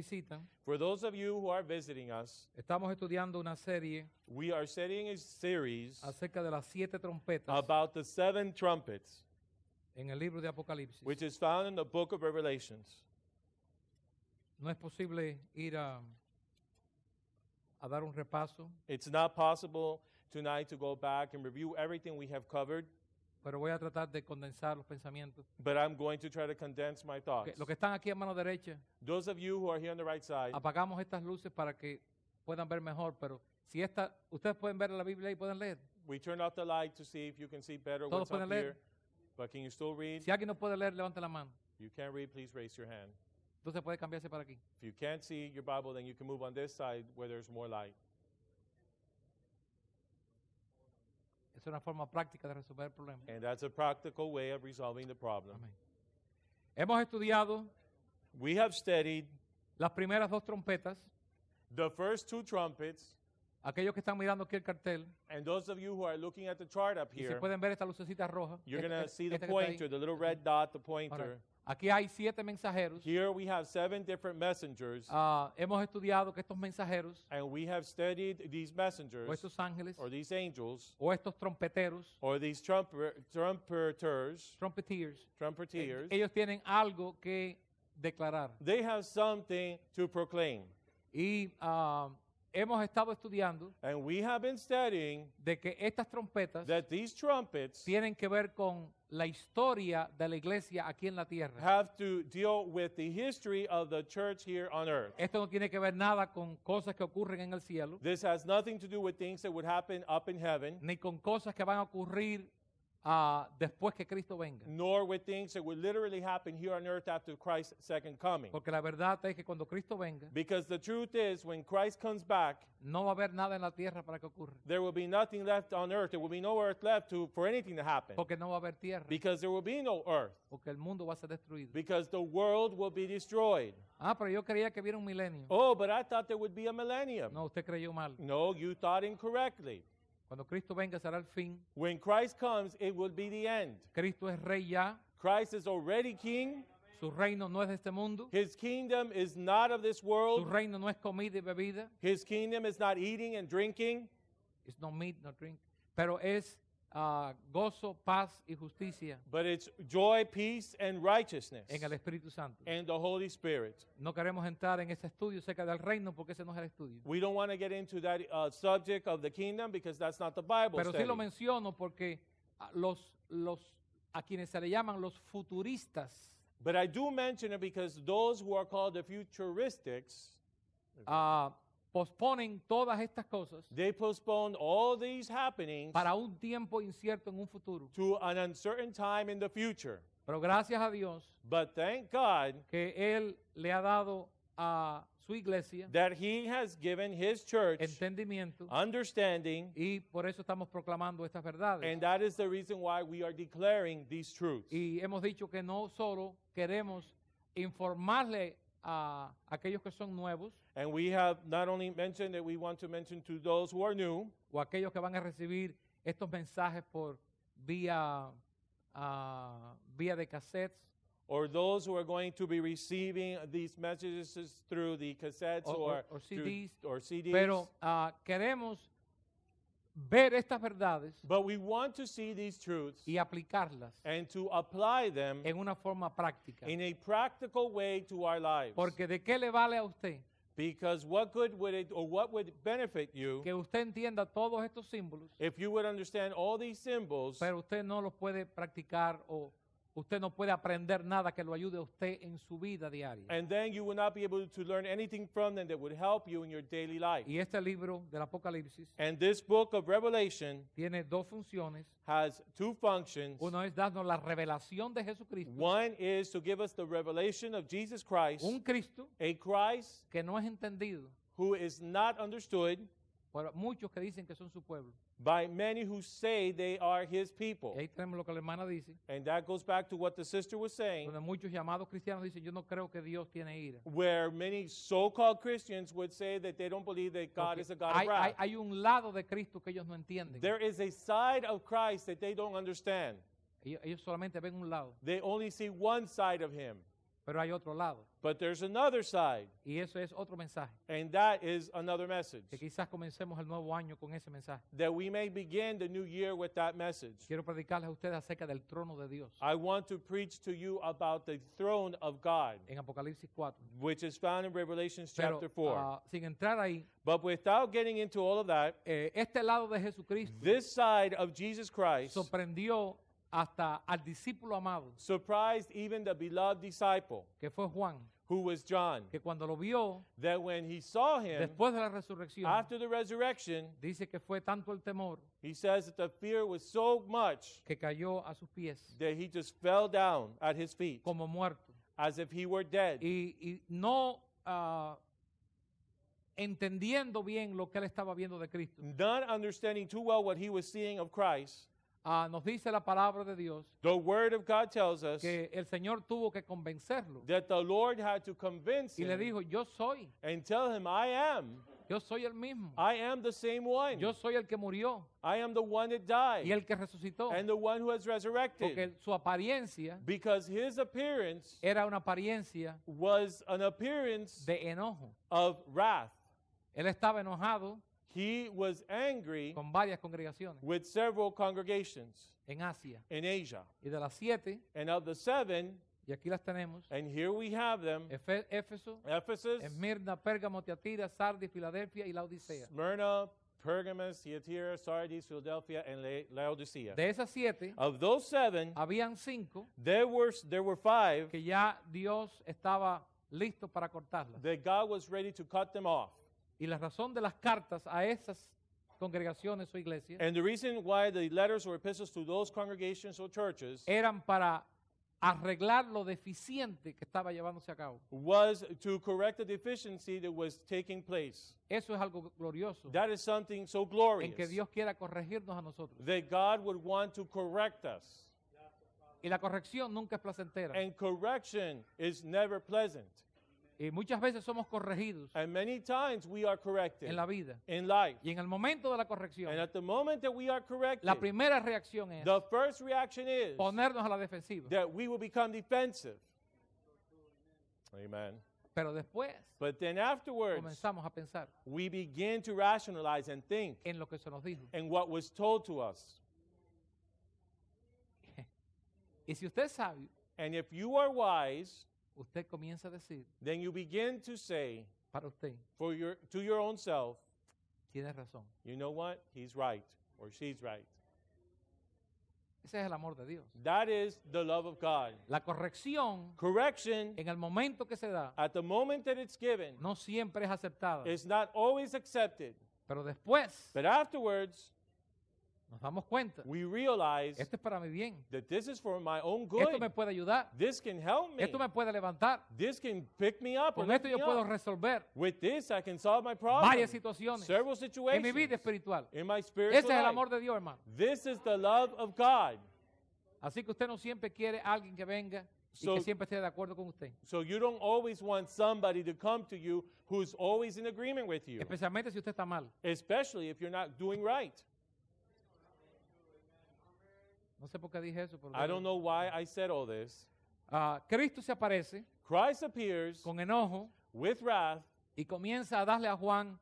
visitan, For those of you who are visiting us, estamos estudiando una serie we are studying a series acerca de las 7 trompetas about the 7 trumpets, en el libro de Apocalipsis. which is found in the book of Revelations. No es posible ir a dar un repaso, It's not possible tonight to go back and review everything we have covered, pero voy a tratar de condensar los pensamientos. but I'm going to try to condense my thoughts. Los que están aquí a mano derecha, Those of you who are here on the right side, apagamos estas luces para que puedan ver mejor, pero si ustedes pueden ver la Biblia y pueden leer. we turn off the light to see if you can see better Todos what's up pueden leer. here. But can you still read? Si alguien no puede leer, levante la mano. If you can't read, please raise your hand. Entonces puede cambiarse para aquí. If you can't see your Bible, then you can move on this side where there's more light. Es una forma práctica de resolver el problema. And that's a practical way of resolving the problem. Amén. Hemos estudiado We have studied las primeras 2 trompetas. the first 2 trumpets, Aquellos que están mirando aquí el cartel, and those of you who are looking at the chart up y si here, pueden ver esta lucecita roja, you're going to see the esta que está ahí. pointer, the little red dot, the Ahora, pointer. aquí hay 7 mensajeros. Here we have 7 different messengers, Hemos estudiado que estos mensajeros, and we have studied these messengers, o estos ángeles, or these angels, o estos trompeteros, or these trumpeters, trumpeters, ellos tienen algo que declarar. they have something to proclaim. Y hemos estado estudiando And we have been studying de que estas trompetas that these trumpets tienen que ver con la historia de la iglesia aquí en la tierra. have to deal with the history of the church here on earth. Esto no tiene que ver nada con cosas que ocurren en el cielo, This has nothing to do with things that would happen up in heaven, ni con cosas que van a ocurrir después que Cristo venga. nor with things that would literally happen here on earth after Christ's second coming. Porque la verdad es que cuando Cristo venga, Because the truth is, when Christ comes back, no va a haber nada en la tierra para que ocurra. there will be nothing left on earth. There will be no earth left for anything to happen. Porque no va a haber tierra. Because there will be no earth. Porque el mundo va a ser destruido. Because the world will be destroyed. Pero yo creía que hubiera un milenio. Oh, but I thought there would be a millennium. No, usted creyó mal. No, you thought incorrectly. Cuando Cristo venga será el fin. When Christ comes, it will be the end. Cristo es rey ya. Christ is already king. Su reino no es de este mundo. His kingdom is not of this Su world. reino no es comida y bebida. His kingdom is not eating and drinking, It's no meat, no drink. Pero es gozo, paz y justicia but it's joy, peace, and righteousness en el Espíritu Santo. and the Holy Spirit. No queremos entrar en ese estudio acerca del reino porque ese no es el estudio. We don't want to get into that subject of the kingdom because that's not the Bible Pero sí study. lo menciono porque a quienes se le llaman los futuristas But I do mention it because those who are called the futuristics, posponen todas estas cosas they postpone all these happenings para un tiempo incierto en un futuro. to an uncertain time in the future. Pero gracias a Dios But thank God que Él le ha dado a su iglesia that He has given His church entendimiento understanding, y por eso estamos proclamando estas verdades. and that is the reason why we are declaring these truths. Y hemos dicho que no solo queremos informarle a aquellos que son nuevos And we have not only mentioned that we want to mention to those who are new, o aquellos que van a recibir estos mensajes por vía de cassettes or those who are going to be receiving these messages through the cassettes or or CDs, or CDs. pero queremos ver estas verdades But we want to see these truths y aplicarlas and to apply them en una forma práctica. in a practical way to our lives. Porque ¿de qué le vale a usted Because what good would it, or what would benefit you que usted entienda todos estos símbolos, if you would understand all these symbols, pero usted no los puede practicar o usted no puede aprender nada que lo ayude a usted en su vida diaria? and then you would not be able to learn anything from them that would help you in your daily life? Y este libro del Apocalipsis And this book of Revelation tiene 2 funciones. has 2 functions. Uno es darnos la revelación de Jesucristo, One is to give us the revelation of Jesus Christ, un Cristo a Christ que no es entendido who is not understood por muchos que dicen que son su pueblo. by many who say they are His people. Y ahí tenemos lo que la hermana dice, And that goes back to what the sister was saying, donde muchos llamados cristianos dicen, yo no creo que Dios tiene ira. where many so-called Christians would say that they don't believe that God Porque is a God of hay, wrath. hay un lado de Cristo que ellos no entienden. There is a side of Christ that they don't understand. Ellos solamente ven un lado, They only see one side of Him. pero hay otro lado. But there's another side, Y eso es otro mensaje. and that is another message. Que quizás comencemos el nuevo año con ese mensaje. That we may begin the new year with that message. Quiero predicarles a ustedes acerca del trono de Dios. I want to preach to you about the throne of God, En Apocalipsis 4. which is found in Revelation Pero chapter 4. sin entrar ahí, But without getting into all of that, este lado de Jesucristo this side of Jesus Christ sorprendió hasta al discípulo amado, surprised even the beloved disciple, que fue Juan, who was John, que cuando lo vio that when he saw him después de la resurrección, after the resurrection, dice que fue tanto el temor he says that the fear was so much que cayó a sus pies that he just fell down at his feet como muerto. as if he were dead. Y no entendiendo bien lo que él estaba viendo de Cristo. Not understanding too well what he was seeing of Christ, Nos dice la palabra de Dios the word of God tells us que el Señor tuvo que convencerlo that the Lord had to convince y le him dijo, yo soy and tell him, el mismo, I am the same one. yo soy el que murió I am the one that y died el que resucitó, and the one who has resurrected. porque su apariencia Because his appearance era una apariencia was an appearance de enojo. of wrath. Él estaba enojado He was angry con varias congregaciones with several congregations en Asia. in Asia. Y de las 7, And of the 7, y aquí las tenemos, and here we have them, Éfeso, Ephesus, Esmirna, Pérgamo, Tiatira, Sardis, Filadelfia y Laodicea. Smyrna, Pergamos, Thyatira, Sardis, Philadelphia, and Laodicea. De esas 7, Of those 7, habían 5 there were 5 que ya Dios estaba listo para cortarlas. that God was ready to cut them off. Y la razón de las cartas a esas congregaciones o iglesias And the reason why the letters or epistles to those congregations or churches eran para arreglar lo deficiente que estaba llevándose a cabo. was to correct the deficiency that was taking place. Eso es algo glorioso, That is something so en glorious que Dios quiera corregirnos a nosotros. that God would want to correct us. Y la corrección nunca es placentera. And correction is never pleasant. Y muchas veces somos corregidos And many times we are corrected en la vida. in life. Y en el momento de la corrección, And at the moment that we are corrected, la primera reacción es the first reaction is ponernos a la defensiva. that we will become defensive. Amen. Pero después But then afterwards, comenzamos a pensar we begin to rationalize and think en lo que se nos dijo. and what was told to us. Y si usted es sabio, And if you are wise, usted comienza a decir then you begin to say para usted, to your own self, tiene razón. you know what? He's right or she's right. Ese es el amor de Dios. That is the love of God. La corrección Correction, en el momento que se da at the moment that it's given, no siempre es aceptada. is not always accepted. Pero después But afterwards, nos damos cuenta, we realize esto es para mi bien. that this is for my own Esto me good. puede ayudar. This can help me. Esto me puede levantar. This can pick me up. Or Con lift esto yo me puedo up. resolver With this, I can solve my varias problems. situaciones Several en mi vida situations espiritual. in my Ese spiritual es el life. amor de Dios, hermano. This is the love of God. Así que usted no siempre quiere a alguien que venga y So- que siempre esté de acuerdo con usted. So you don't always want somebody to come to you who's always in agreement with you, Especialmente si usted está mal. especially if you're not doing right. No sé por qué dije eso, pero I don't know why I said all this. Cristo se aparece Christ appears con enojo with wrath y comienza a darle a Juan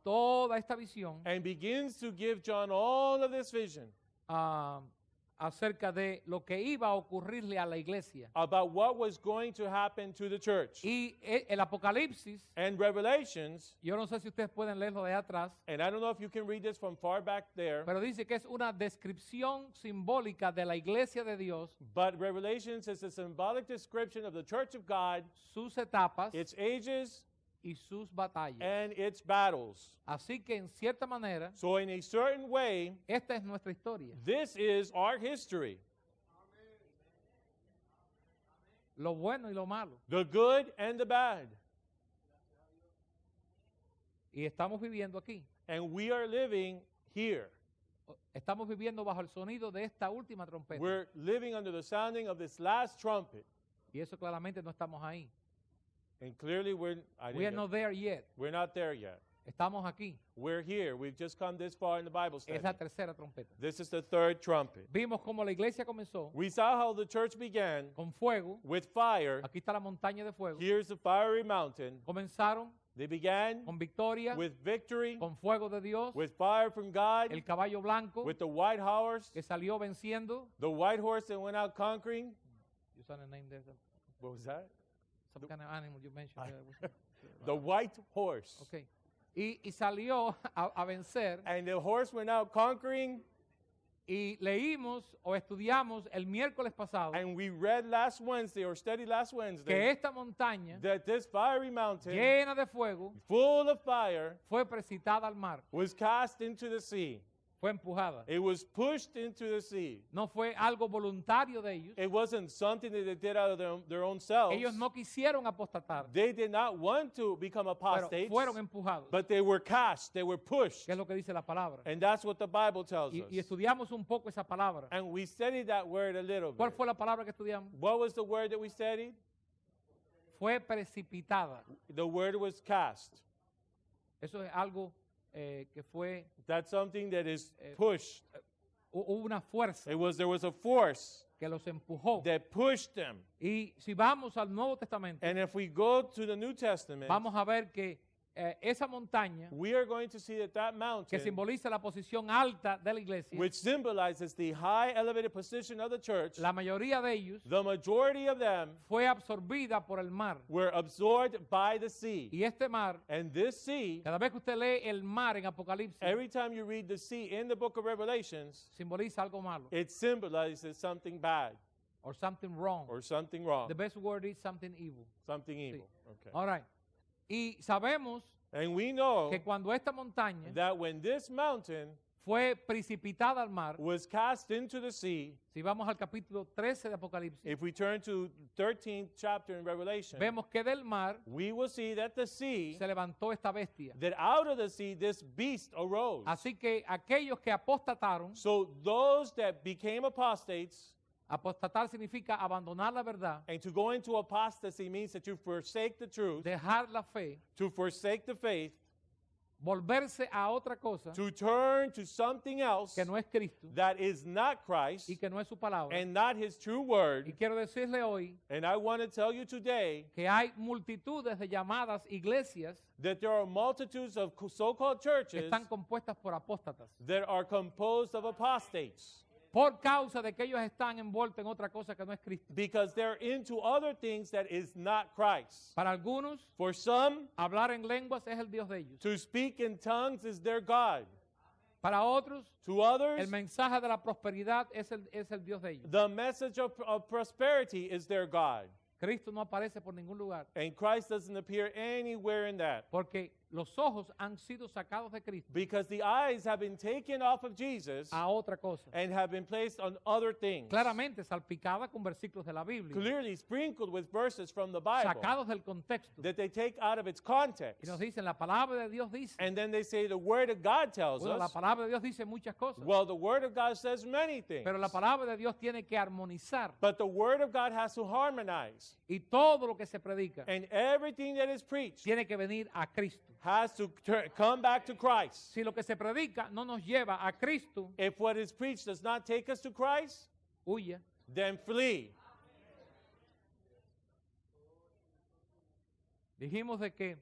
toda esta visión and begins to give John all of this vision acerca de lo que iba a ocurrirle a la iglesia. about what was going to happen to the church. Y el Apocalipsis, And Revelations, yo no sé si ustedes pueden leerlo de atrás, and I don't know if you can read this from far back there, pero dice que es una descripción simbólica de la iglesia de Dios, but Revelations is a symbolic description of the church of God, sus etapas its ages, y sus batallas. and its battles. Así que en cierta manera, So in a certain way, esta es nuestra historia. this is our history, Lo bueno y lo malo. the good and the bad. Y estamos viviendo aquí. And we are living here. Estamos viviendo bajo el sonido de esta última trompeta. We're living under the sounding of this last trumpet. Y eso claramente no estamos ahí. And clearly We are not there yet. we're not there yet. Estamos aquí. We're here. We've just come this far in the Bible study. Es la tercera trompeta. This is the third trumpet. Vimos cómo la iglesia comenzó We saw how the church began con fuego. with fire. Aquí está la montaña de fuego. Here's the fiery mountain. Comenzaron They began con victoria, with victory, con fuego de Dios, with fire from God, el caballo blanco with the white horse, que salió venciendo. the white horse that went out conquering. You saw the name there, What was that? some kind of animal you mentioned. The white horse. Okay. Y salió a vencer. And the horse went out conquering. Y leímos o estudiamos el miércoles pasado And we read last Wednesday or studied last que Wednesday esta montaña that this fiery mountain, llena de fuego full of fire, fue precipitada al mar, was cast into the sea. fue empujada. It was pushed into the sea. No fue algo voluntario de ellos. It wasn't something that they did out of their own selves. Ellos no quisieron apostatar, They did not want to become pero apostates, fueron empujados. but they were cast, they were pushed. Que es lo que dice la palabra. And that's what the Bible tells Y us. estudiamos un poco esa palabra. And we studied that word a little ¿Cuál bit. fue la palabra que estudiamos? What was the word that we studied? Fue precipitada. The word was cast. Eso es algo que fue, That's something that is pushed. hubo una fuerza There was a force que los empujó. that pushed them. Y si vamos al Nuevo Testamento, And if we go to the New Testament, vamos a ver que esa montaña we are going to see that que mountain, simboliza la posición alta de la iglesia, which symbolizes the high elevated position of the church, la mayoría de ellos the majority of them fue absorbida por el mar. were absorbed by the sea. Y este mar, And this sea, cada vez que usted lee el mar en Apocalipsis, every time you read the sea in the book of Revelations, simboliza algo malo it symbolizes something bad or something wrong. or something wrong, The best word is something evil. something evil. Okay. All right. Y sabemos And we know que cuando esta montaña that when this mountain fue precipitada al mar, was cast into the sea, si vamos al capítulo 13 de Apocalipsis, if we turn to 13th chapter in Revelation, vemos que del mar we will see that the sea, se levantó esta bestia. that out of the sea this beast arose. Así que aquellos que apostataron, So those that became apostates, apostatar significa abandonar la verdad, and to go into apostasy means that you forsake the truth, dejar la fe, to forsake the faith, volverse a otra cosa to turn to something else que no es Cristo that is not Christ y que no es su palabra. and not his true Y word. quiero decirle hoy And I want to tell you today que hay multitudes de llamadas iglesias that there are multitudes of so-called que churches están compuestas por apóstatas. that are composed of apostates Por causa de que ellos están envueltos en otra cosa que no es Cristo. because they're into other things that is not Christ. Para algunos, For some, hablar en lenguas es el Dios de ellos. to speak in tongues is their God. Para otros, To others, el mensaje de la prosperidad es el Dios de ellos. the message of prosperity is their God. Cristo no aparece por ningún lugar And Christ doesn't appear anywhere in that. porque los ojos han sido sacados de Cristo Because the eyes have been taken off of Jesus a otra cosa. and have been placed on other things. Claramente salpicada con versículos de la Biblia, Clearly sprinkled with verses from the Bible sacados del contexto. that they take out of its Y context. nos dicen, la palabra de Dios dice. And then they say the Word of God tells Bueno, la us. palabra de Dios dice muchas cosas, Well, the Word of God says many things. pero la palabra de Dios tiene que armonizar. But the Word of God has to harmonize. Y todo lo que se predica And everything that is preached tiene que venir a Cristo. has to come back to Christ. Si lo que se predica no nos lleva a Cristo, If what is preached does not take us to Christ, huya. then flee. Dijimos de que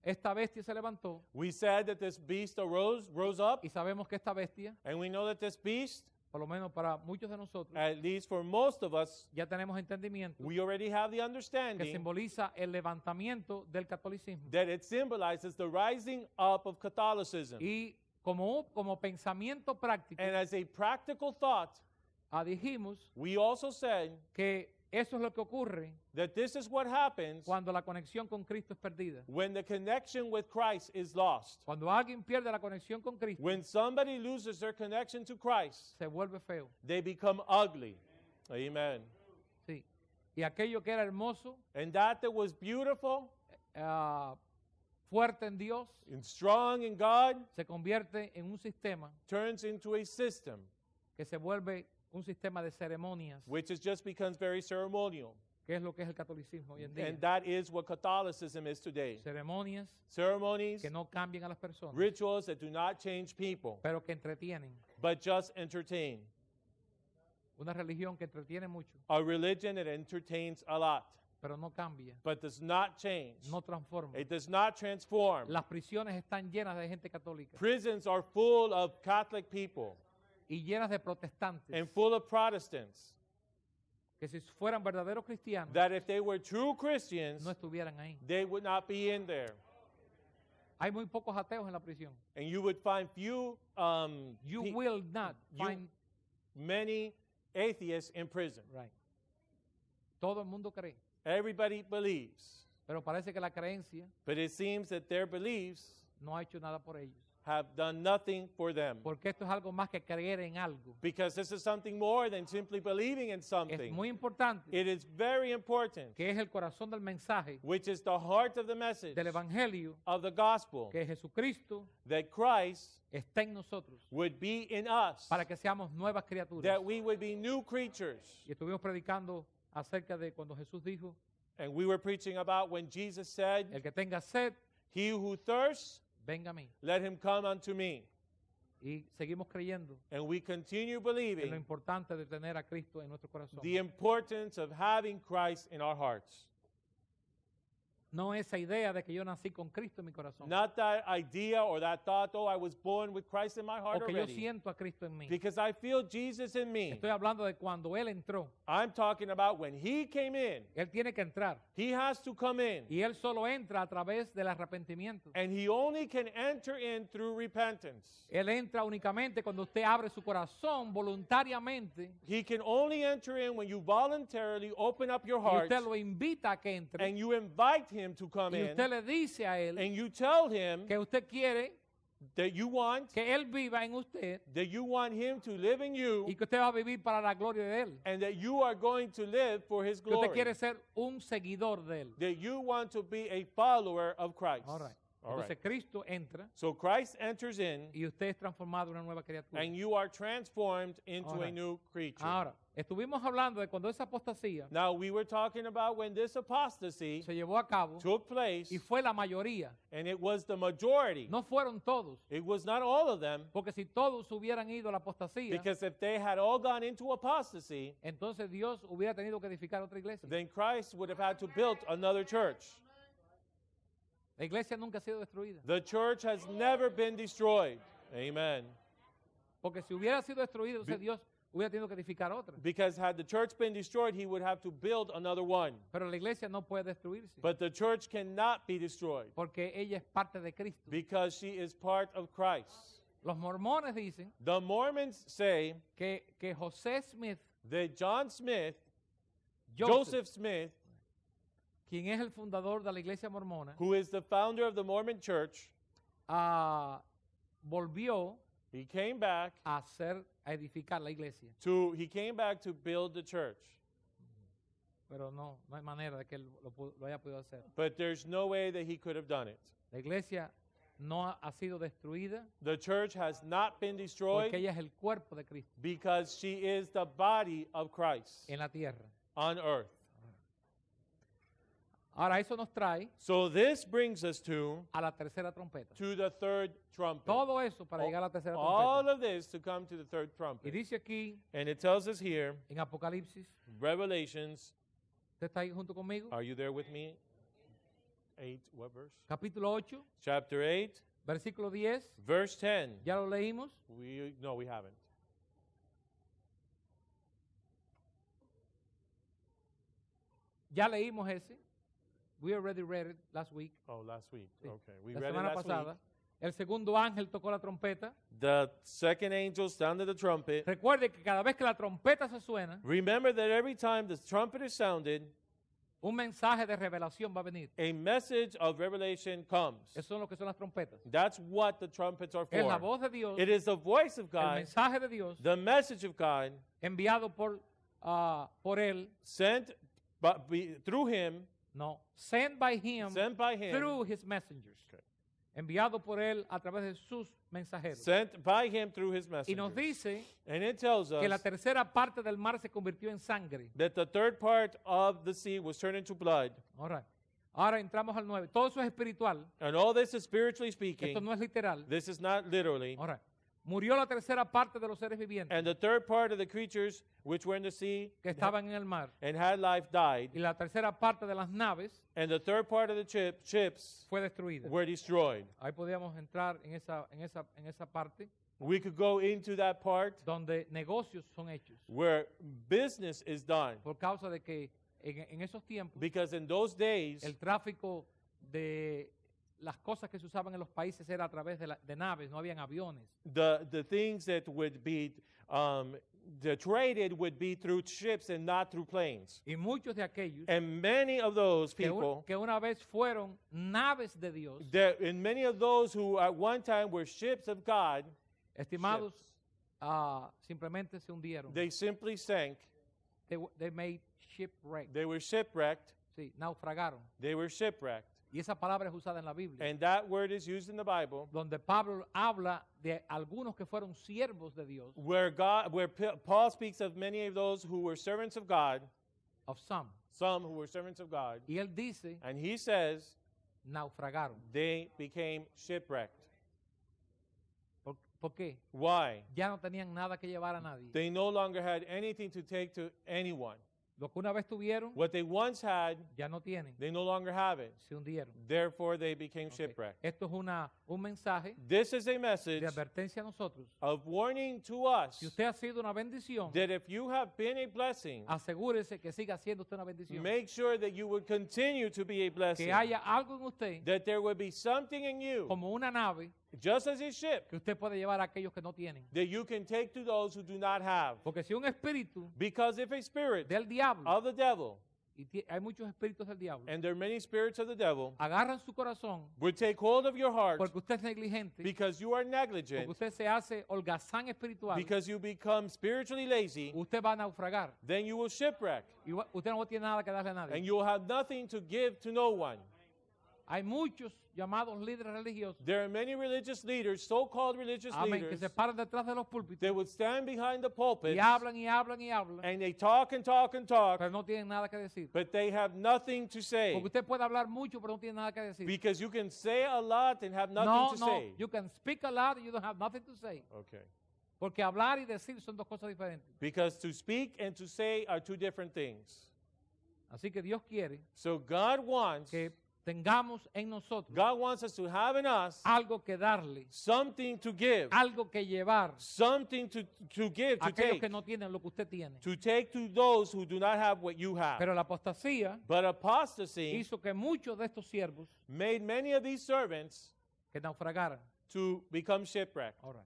esta bestia se levantó We said that this beast rose up, y sabemos que esta bestia, and we know that this beast, por lo menos para muchos de nosotros, at least for most of us, ya tenemos entendimiento we already have the que understanding simboliza el levantamiento del catolicismo. that it symbolizes the rising up of Catholicism. Y como pensamiento práctico, And as a practical thought, dijimos we also said que eso es lo que ocurre that this is what happens cuando la conexión con Cristo es perdida. when the connection with Christ is lost. Cuando alguien pierde la conexión con Cristo, When somebody loses their connection to Christ, se vuelve feo. they become ugly. Amen. Sí. Y aquello que era hermoso, And that was beautiful fuerte en Dios, and strong in God se convierte en un sistema turns into a system que se vuelve un sistema de ceremonias which just becomes very ceremonial. ¿Qué es lo que es el catolicismo hoy en día? And that is what Catholicism is today. Ceremonias Ceremonies, que no cambian a las personas, rituals that do not change people, pero que entretienen. but just entertain. Una religión que entretiene mucho, A religion that entertains a lot, pero no cambia, but does not change. no transforma. It does not transform. Las prisiones están llenas de gente católica Prisons are full of Catholic people y llenas de protestantes and full of Protestants que si fueran verdaderos cristianos that if they were true Christians, no estuvieran ahí. they would not be in there. Hay muy pocos ateos en la prisión. And you would find few, You pe- will not you- find many atheists in prison. right. Todo el mundo cree, Everybody believes, pero parece que la creencia but it seems that their beliefs no ha hecho nada por ellos. have done nothing for them. Porque esto es algo más que creer en algo. Because this is something more than simply believing in Es something. muy importante It is very important, que es el corazón del mensaje which is the heart of the message del evangelio, of the gospel, que Jesucristo that Christ está en nosotros would be in us, para que seamos nuevas criaturas. that we would be new creatures. Y estuvimos predicando acerca de cuando Jesús dijo, And we were preaching about when Jesus said, el que tenga sed, "He who thirsts, venga a mí. let him come unto me." Y seguimos creyendo And we continue en lo believing importante de tener a Cristo en nuestro corazón. the importance of having Christ in our hearts. No esa idea de que yo nací con Cristo en mi corazón. Not that idea or that thought, oh, I was born with Christ in my heart O que yo already. siento a Cristo en mí. Because I feel Jesus in me. Estoy hablando de cuando Él entró. I'm talking about when he came in. Él tiene que entrar. He has to come in. Y Él solo entra a través del arrepentimiento. And he only can enter in through repentance. Él entra únicamente cuando usted abre su corazón voluntariamente He can only enter in when you voluntarily open up your y heart usted lo invita a que entre. and you invite him to come Y in usted le dice a Él and you tell him que usted quiere that you want que Él viva en usted him to live in you y que usted va a vivir para la gloria de Él. and that you are going to live for his Que usted glory. quiere ser un seguidor de Él. That you want to be a follower of Christ. All right. All Entonces right. Cristo entra So Christ enters in y usted es transformado en una nueva criatura. and you are transformed into All a right. new creature. Ahora, estuvimos hablando de cuando esa apostasía Now we were talking about when this apostasy se llevó a cabo took place y fue la mayoría. and it was the majority. No fueron todos, It was not all of them, porque si todos hubieran ido a la apostasía, because if they had all gone into apostasy, entonces Dios hubiera tenido que edificar otra iglesia. then Christ would have had to build another church. La iglesia nunca ha sido destruida, The church has never been destroyed. Amen. porque si hubiera sido destruida, entonces Dios hubiera tenido que edificar otra. Because had the church been destroyed, he would have to build another one. Pero la iglesia no puede destruirse, But the church cannot be destroyed porque ella es parte de Cristo. because she is part of Christ. Los mormones dicen The Mormons say que José Smith, that John Smith, Joseph, Joseph Smith, quien es el fundador de la iglesia mormona, who is the founder of the Mormon church, volvió he came back a edificar la iglesia. to build the church. Pero no hay manera de que él lo haya podido hacer. But there's no way that he could have done it. La iglesia no ha sido destruida The church has not been porque destroyed ella es el cuerpo de Cristo because she is the body of Christ en la tierra. on earth. Ahora eso nos trae So this brings us to a la tercera trompeta. the third trumpet. Todo eso para llegar a la tercera All trompeta. of this to come to the third Y trumpet. dice aquí And it tells us here, en Apocalipsis, Revelations, ¿usted está ahí junto conmigo? are you there with me? 8, what verse? Capítulo 8, Chapter 8, versículo 10. verse 10. Ya lo leímos. No, we haven't. Ya leímos ese. We already read it last week. Oh, last week. Sí. Okay, we La read it semana last pasada. week. El segundo ángel tocó la trompeta. The second angel sounded the trumpet. Recuerde que cada vez que la trompeta se suena, Remember that every time the trumpet is sounded, un mensaje de revelación va a venir. a message of revelation comes. Eso es lo que son las trompetas. That's what the trumpets are Es la for. voz de Dios, It is the voice of el God, mensaje de Dios, the message of God, enviado por Él, sent through him, no, sent by Him sent by him, through His messengers. Okay. enviado por él a través de sus mensajeros. sent by him through his Y nos messengers. dice And it tells que la us tercera parte del mar se convirtió en sangre. that the third part of the sea was turned into blood. All right. Ahora entramos al 9. Todo eso es espiritual. And all this is spiritually Esto speaking. no es literal. This is not literally. Ahora, murió la tercera parte de los seres vivientes And the third part of the creatures which were in the sea que estaban en el mar. and had life died. Y la tercera parte de las naves And the third part of the ships fue destruida. were destroyed. Ahí podíamos entrar en esa parte We could go into that part donde negocios son hechos. where business is done. Por causa de que en esos tiempos Because in those days, el tráfico de las cosas que se usaban en los países era a través de naves, no habían aviones. the things that would be the traded would be through ships and not through planes. Y muchos de aquellos And many of those people, que una vez fueron naves de Dios, and many of those who at one time were ships of God, estimados, ships. Simplemente se hundieron. They simply sank. They made shipwreck. They were shipwrecked. Sí, naufragaron. They were shipwrecked. Y esa palabra es usada en la Biblia, And that word is used in the Bible donde Pablo habla de algunos que fueron siervos de Dios, where Paul speaks of many of those who were servants of God, of some. some who were servants of God, Y él dice, and he says naufragaron. they became shipwrecked. ¿Por qué? Why? Ya no tenían nada que llevar a nadie. They no longer had anything to take to anyone. Lo que una vez tuvieron, What they once had, ya no tienen. they no longer have it. Se hundieron. Therefore, they became Ok. shipwrecked. Esto es un mensaje This is a message de advertencia a nosotros. of warning to us Si usted ha sido una bendición, that if you have been a blessing, asegúrese que siga siendo usted una bendición. make sure that you would continue to be a blessing. Que haya algo en usted, That there would be something in you, como una nave, just as a ship, que usted puede llevar a aquellos que no tienen. that you can take to those who do not have. Porque si un espíritu Because if a spirit del diablo, of the devil, y hay muchos espíritus del diablo, and there are many spirits of the devil, agarran su corazón would take hold of your heart porque usted es negligente, because you are porque negligent, usted se hace holgazán espiritual, because you become spiritually lazy, usted va a naufragar. then you will shipwreck, Y usted no tiene nada que darle a nadie. and you will have nothing to give to no one. Hay muchos llamados líderes religiosos, There are many religious leaders, so-called religious amén, que leaders, se paran detrás de los púlpitos that would stand behind the pulpit y hablan y hablan y hablan, and they talk and talk and talk, pero no tienen nada que decir. but they have nothing to say. Porque usted puede hablar mucho, pero no tiene nada que decir. Because you can say a lot and have No, nothing to no, say. you can speak a lot and you don't have nothing to say. Okay. Porque hablar y decir son dos cosas diferentes. Because to speak and to say are two different things. Así que Dios quiere So God wants tengamos en nosotros us to have in us algo que darle, something to give, algo que llevar something to give, a to aquellos take, que no tienen lo que usted tiene. to those who do not have what you have. Pero la apostasía But apostasy hizo que muchos de estos siervos made many of these servants que naufragaran. to become shipwrecked. All right.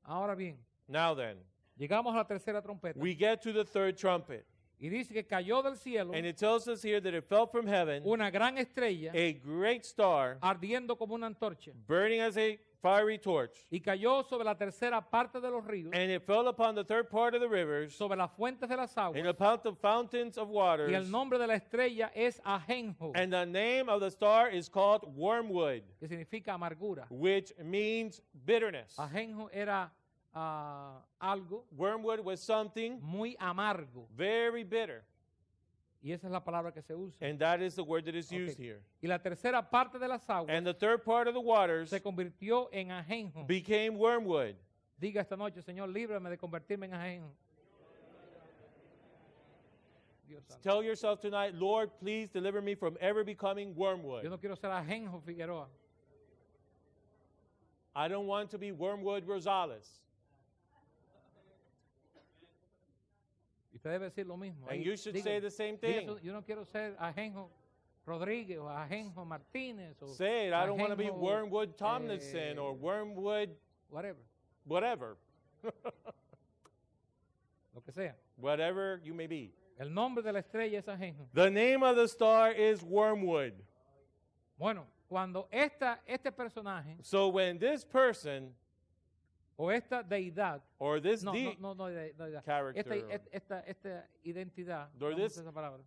Ahora bien, Now then, llegamos a la tercera trompeta we get to the third trumpet. y dice que cayó del cielo And it tells us here that it fell from heaven, una gran estrella a great star, ardiendo como una antorcha burning as a fiery torch. y cayó sobre la tercera parte de los ríos, And it fell upon the third part of the rivers, sobre las fuentes de las aguas, and upon the fountains of waters. y el nombre de la estrella es Ajenjo, And the name of the star is called Wormwood, que significa amargura. which means bitterness. Ajenjo era algo Wormwood was something muy amargo, very bitter. y esa es la palabra que se usa. And that is the word that is Ok. used here. Y la tercera parte de las aguas And the third part of the waters se convirtió en ajenjo. became wormwood. Diga esta noche, Señor, líbrame de convertirme en ajenjo. Dios santo. Tell yourself tonight, Lord, please deliver me from ever becoming wormwood. Yo no quiero ser ajenjo Figueroa. I don't want to be Wormwood Rosales. Y usted debe decir lo mismo. And Ahí, you should diga, say the same diga thing. eso, yo no quiero ser ajenjo Rodríguez o ajenjo Martínez o Say it. I don't want to be ajenjo, Wormwood Tomlinson or Wormwood whatever, whatever. lo que sea. Whatever you may be. El nombre de la estrella es ajenjo. The name of the star is Wormwood. Bueno, cuando este personaje So when this person o esta deidad, or this no, deity deidad, character, esta identidad, Or vamos a this- usar esa palabra,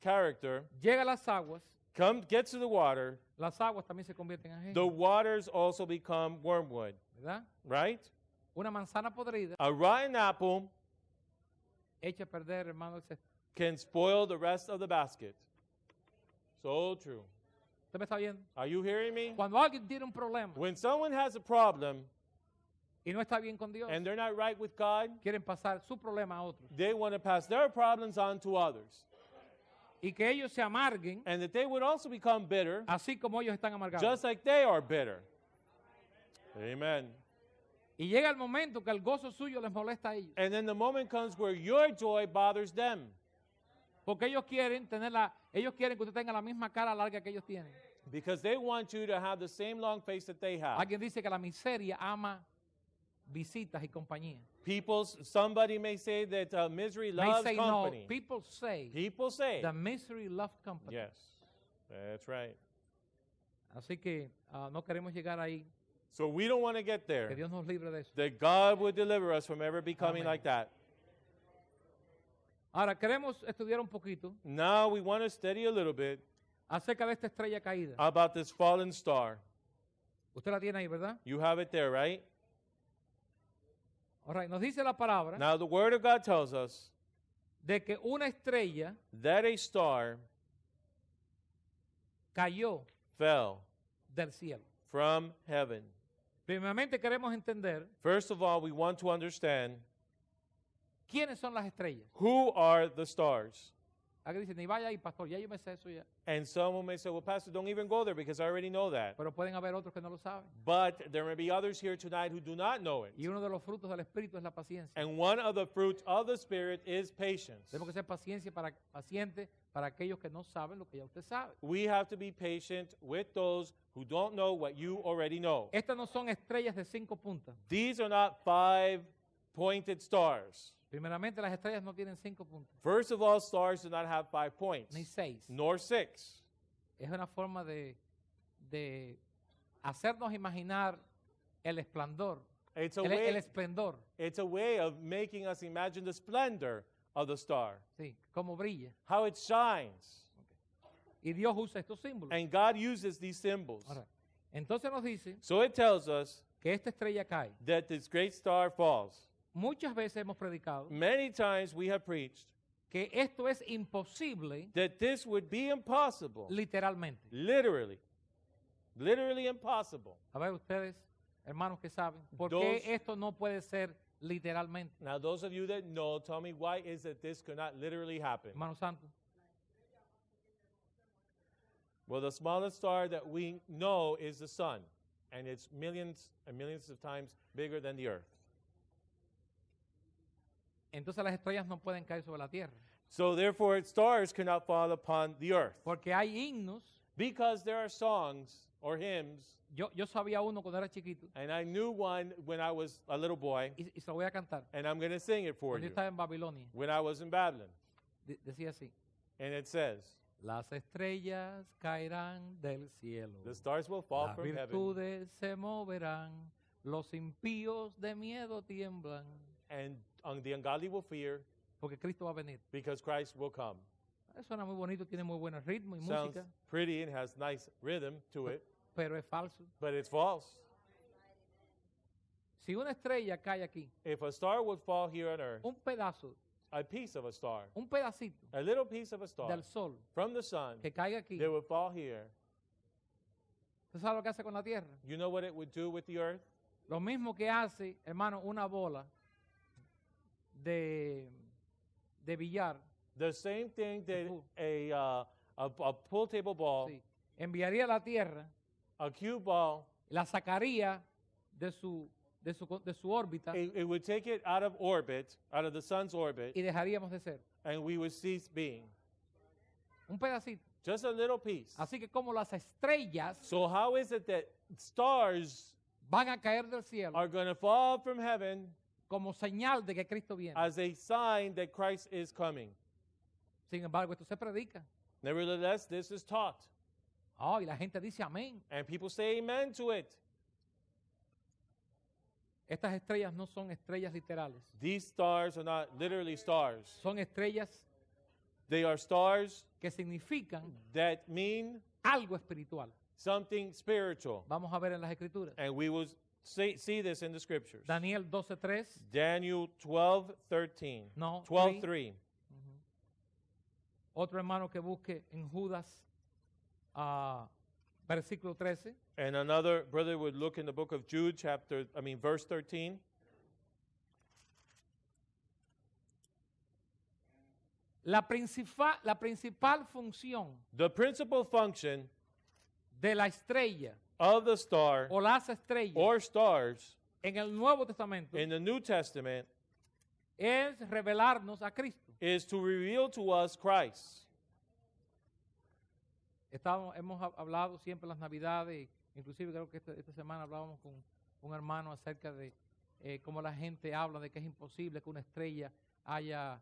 character llega a las aguas, gets to the water, las aguas también se convierten en the ajenjo, waters also become wormwood, ¿verdad? right? Una manzana podrida A rotten apple echa a perder, hermano, el cesto. can spoil the rest of the basket. So true. ¿Usted me está viendo? Are you hearing me? Cuando alguien tiene un problema When someone has a problem y no está bien con Dios, and they're not right with God, quieren pasar su problema a otros. they want to pass their problems on to others. Y que ellos se amarguen, And that they would also become bitter, así como ellos están amargados. just like they are bitter. Amen. Y llega el momento que el gozo suyo les molesta a ellos. And then the moment comes where your joy bothers them. Porque ellos quieren que usted tenga la misma cara larga que ellos tienen. Because they want you to have the same long face that they have. Alguien dice que la miseria ama visitas y compañía. Somebody may say that misery May loves say company. no. People say People say, the misery loves company. yes, that's right. Así que no queremos llegar ahí. So we don't want to get Que there. Dios nos libre de eso. That God would deliver us from ever becoming Amen. like that. Ahora queremos estudiar un poquito Now we want to study a little bit acerca de esta estrella caída. about this fallen star. Usted la tiene ahí, ¿verdad? You have it there, right? All right. Nos dice la palabra Now the Word of God tells us de que una estrella that a star cayó fell del cielo. from heaven. Primeramente queremos entender First of all, we want to understand quiénes son las estrellas. who are the stars. Alguien dice, ni vaya ahí, pastor, ya yo me sé eso ya. And someone may say, well, Pastor, don't even go there because I already know that. Pero pueden haber otros que no lo saben. But there may be others here tonight who do not know it. Y uno de los frutos del Espíritu es la paciencia. And one of the fruits of the Spirit is patience. Tenemos que ser pacientes para aquellos que no saben lo que ya usted sabe. We have to be patient with those who don't know what you already know. Estas no son estrellas de 5 puntas. These are not 5-pointed stars. Primeramente, las estrellas no tienen 5 puntas, First of all, stars do not have 5 points, ni 6. nor 6. Es una forma de hacernos imaginar el esplendor, It's a el way, esplendor, it's a way of making us imagine the splendor of the star, sí, cómo brilla. how it shines. Y Dios usa estos símbolos. And God uses these symbols. Ahora, entonces nos dice So it tells us que esta estrella cae. that this great star falls. Muchas veces hemos predicado Many times we have preached que esto es imposible that this would be impossible, literalmente. literally impossible. A ver, ustedes, hermanos que saben, ¿por Those- qué esto no puede ser literalmente? Now, those of you that know, tell me why is it this could not literally happen? Hermano Santo, Well, the smallest star that we know is the sun, and it's millions and millions of times bigger than the earth. entonces las estrellas no pueden caer sobre la tierra, So therefore, stars cannot fall upon the earth porque hay himnos. because there are songs or hymns, Yo sabía uno cuando era chiquito and I knew one when I was a little boy, y se lo voy a cantar. and I'm going to sing it for Cuando yo you. estaba en Babilonia, When I was in Babylon, decía así: and it says, las estrellas caerán del cielo, the stars will fall las from heaven, virtudes se moverán, los impíos de miedo tiemblan, and the ungodly will fear porque Cristo va a venir. because Christ will come. Suena muy bonito, tiene muy buen ritmo y Sounds música, pretty and has nice rhythm to it, pero es falso. but it's false. Si una estrella cae aquí, If a star would fall here on earth, un pedazo, a piece of a star, un pedacito a little piece of a star del sol from the sun, que caiga aquí, that would fall here, ¿usted sabe lo que hace con la tierra? you know what it would do with the earth? Lo mismo que hace, hermano, una bola de billar, The same thing that pool. a pool table ball, sí, enviaría a la tierra, a cue ball, la sacaría de su órbita it would take it out of orbit, out of the sun's orbit, y dejaríamos de ser. and we would cease being. Un pedacito. Just a little piece. Así que como las estrellas So how is it that stars van a caer del cielo are going to fall from heaven como señal de que Cristo viene. as a sign that Christ is coming? Sin embargo, esto se predica. Nevertheless, this is taught, Oh, y la gente dice amén. and people say amen to it. Estas estrellas no son estrellas literales. These stars are not literally stars. Son estrellas They are stars que significan that mean algo espiritual. something spiritual. Vamos a ver en las Escrituras. And we will see this in the scriptures. Daniel 12:3. Daniel 12:13. No, 12:3. Otro hermano que busque en Judas, versículo 13. And another brother would look in the book of Jude, verse 13. La principal función The principal function de la estrella of the star o las estrellas or stars en el Nuevo Testamento in the New Testament es revelarnos a Cristo. is to reveal to us Christ. Hemos hablado siempre en las Navidades, inclusive creo que esta semana hablábamos con un hermano acerca de cómo la gente habla de que es imposible que una estrella haya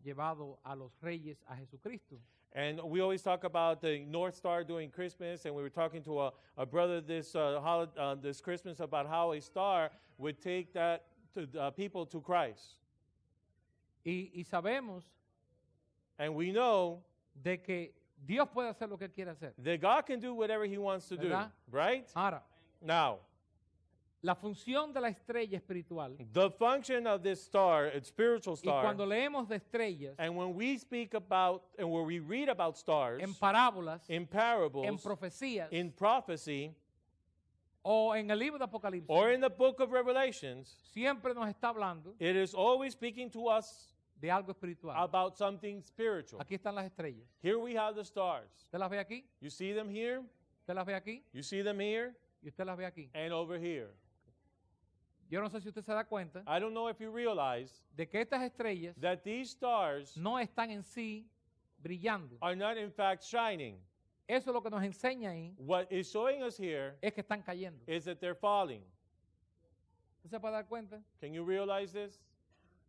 llevado a los reyes a Jesucristo. And we always talk about the North Star during Christmas, and we were talking to a brother this Christmas about how a star would take that to people to Christ. Y sabemos And we know de que Dios puede hacer lo que quiere hacer. that God can do whatever he wants to do, ¿Verdad? right? Ahora, Now, la función de la estrella espiritual, the function of this star, a spiritual y star, cuando leemos de estrellas, and when we speak about and when we read about stars en parábolas, in parables, en profecías, in prophecy, o en el libro de Apocalipsis, or in the book of Revelations, siempre nos está hablando it is always speaking to us de algo espiritual. about something spiritual. Aquí están las estrellas. Here we have the stars. ¿Usted las ve aquí? You see them here, ¿Usted las ve aquí? you see them here, Y usted las ve aquí. and over here. Yo no sé si usted se da cuenta I don't know if you realize de que estas estrellas that these stars no están en sí brillando. are not in fact shining. Eso es lo que nos enseña ahí, What is showing us here es que están cayendo. is that they're falling. ¿Usted se puede dar cuenta? Can you realize this?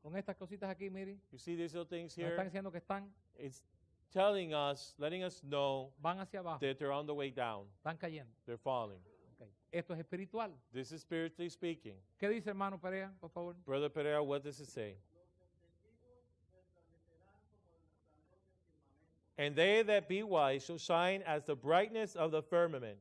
Con estas cositas aquí, mire, You see these little things nos están here? diciendo que It's telling us, letting us know van hacia abajo, that they're on the way down. están cayendo. They're falling. Okay. Esto es espiritual. This is spiritually speaking. ¿Qué dice hermano Perea, por favor? Brother Pereira, what does it say? And they that be wise shall shine as the brightness of the firmament.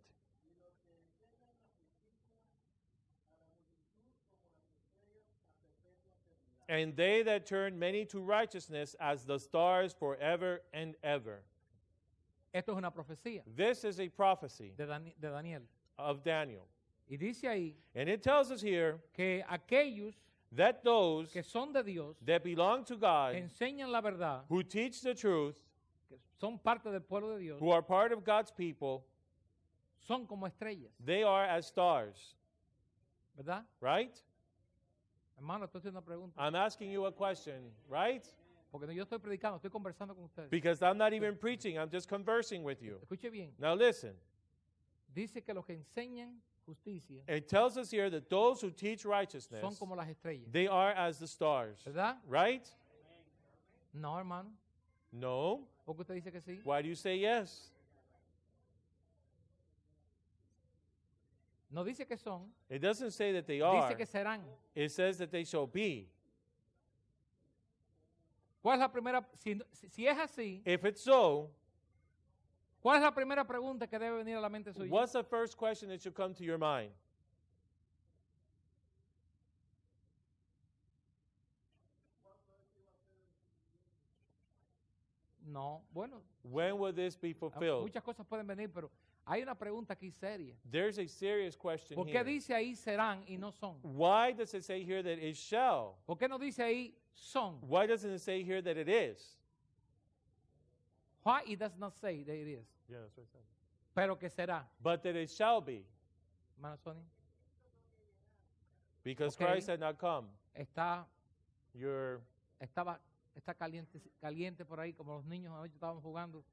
And they that turn many to righteousness as the stars forever and ever. Esto es una profecía This is a prophecy de Daniel. of Daniel. Y dice ahí And it tells us here que aquellos that those que son de Dios, that belong to que God, enseñan la verdad, who teach the truth, que son parte del pueblo de Dios, who are part of God's people, son como estrellas, they are as stars, ¿verdad? right? Hermano, estoy haciendo una pregunta. I'm asking you a question, right? Porque yo estoy predicando, estoy conversando con ustedes. Because I'm not even preaching, I'm just conversing with you. Escuche bien. Now listen, Dice que los que enseñan justicia it tells us here that those who teach righteousness, son como las estrellas. they are as the stars, ¿Verdad? right? No, hermano. No? ¿Por qué usted dice que sí? Why do you say yes? No dice que son, It doesn't say that they are. dice que serán. It says that they shall be. ¿Cuál es la primera? Si es así, If it's so, ¿cuál es la primera pregunta que debe venir a la mente suya? what's the first question that should come to your mind? No, bueno, When will this be fulfilled? muchas cosas pueden venir, pero hay una pregunta aquí seria. There's a serious question ¿Por qué here. dice ahí serán y no son? Why does it say here that it shall? ¿Por qué no dice ahí son? Why doesn't it say here that it is? Why it does not say that it is? Yeah, that's what it says. Pero que será, But that it shall be, hermana Sonia, because Okay. Christ had not come. está caliente, caliente por ahí, como los niños anoche estábamos jugando.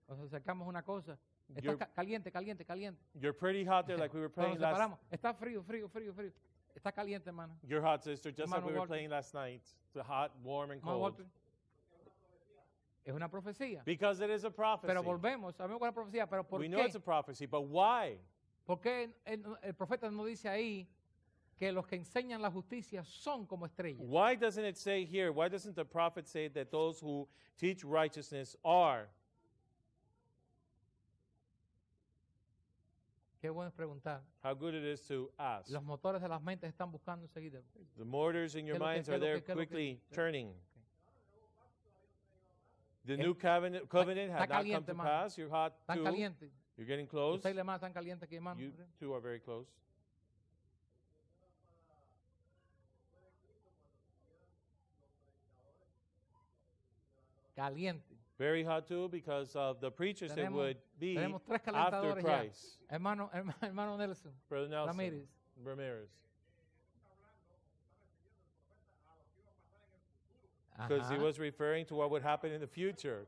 Nos acercamos a una cosa. Está You're- caliente, caliente, caliente. You're pretty hot there, like we were Cuando playing nos last. separamos, está frío, frío, frío, frío. Está caliente, hermano. You're hot, sister, just like Hermano we were Walter. playing last night. It's hot, warm, and Hermano cold. Walter. Es una profecía. Because it is a prophecy. Pero volvemos, sabemos que es una profecía, pero ¿por We know it's qué? a prophecy, but why? ¿Por qué el profeta no dice ahí que los que enseñan la justicia son como estrellas? Why doesn't it say here? Why doesn't the prophet say that those who teach righteousness are? Qué bueno es preguntar. How good it is to ask. Los motores de las mentes están buscando enseguida. The motors in your ¿Qué es lo que- minds qué es are lo there que- qué es lo que- quickly qué- turning. The Es- new covenant está had not come caliente, to hermano. pass. You're hot Tan too. caliente. You're getting close. Usted y la más tan caliente que hermano. You two are very close. Caliente. Very hot too because of the preachers that Tenemos- would be Tenemos tres after calentadores ya. Christ. Hermano Nelson. Brother Nelson Ramírez. Ramirez. Because he Ajá, was referring to what would happen in the future.